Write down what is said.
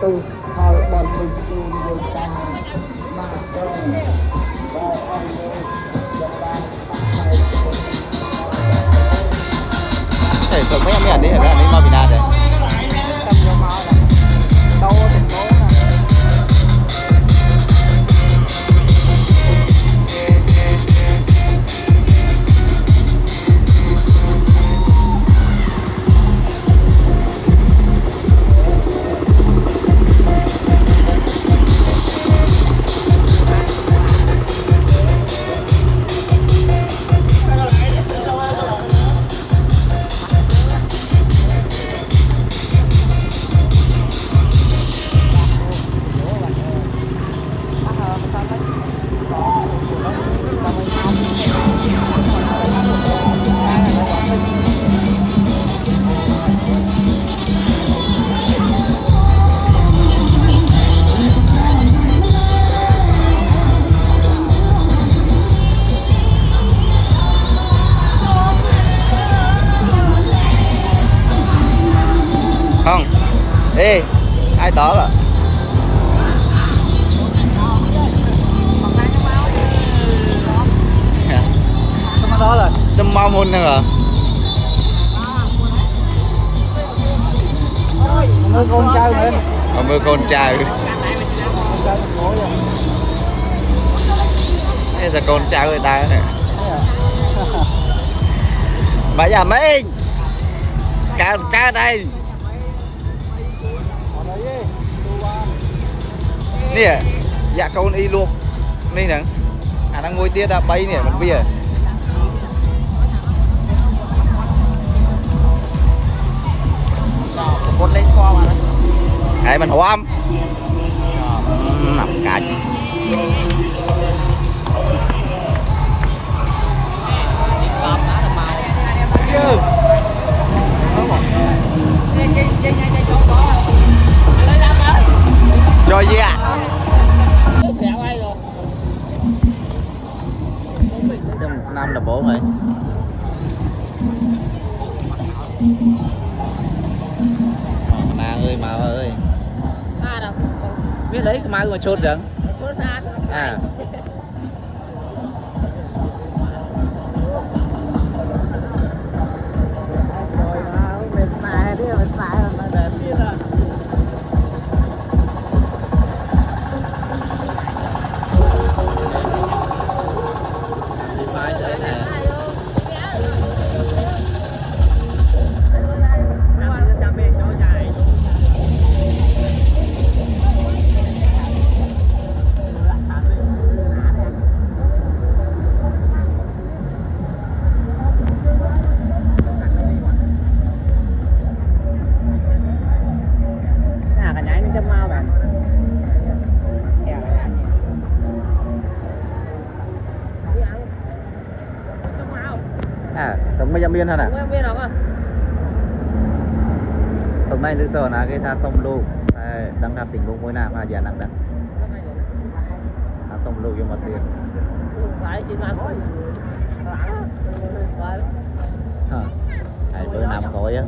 tư họ bọn mình chung với ta mà không và anh ơi chúng ta phải Thế thường mấy em đi ở đây mau bị nạt rồi. cầm vô máu là đâu thành phố nè. Không. Ê, ai đó là Đó là Tâm mau môn nữa hả? mưa con trai lên. Mưa con trai. Thế là con trai người ta này. Bà già mấy cá đây nè dạ con y luộcนี่nè đang ngồi tiết đã bay nè mình bia Con lên qua mà cái mình hoam nằm cạnh cho gì ạ? Năm là 4 rồi. Mà ơi mà ơi. Biết lấy cái mai mà chốt rồi. À. À, tổng mấy miên hả nè? Tổng này lúc nào cái tha sông lô, đang làm tình huống mối nào mà giờ đang đặt. Sông lô vô mặt tiền. Hả? Bữa nào khói á.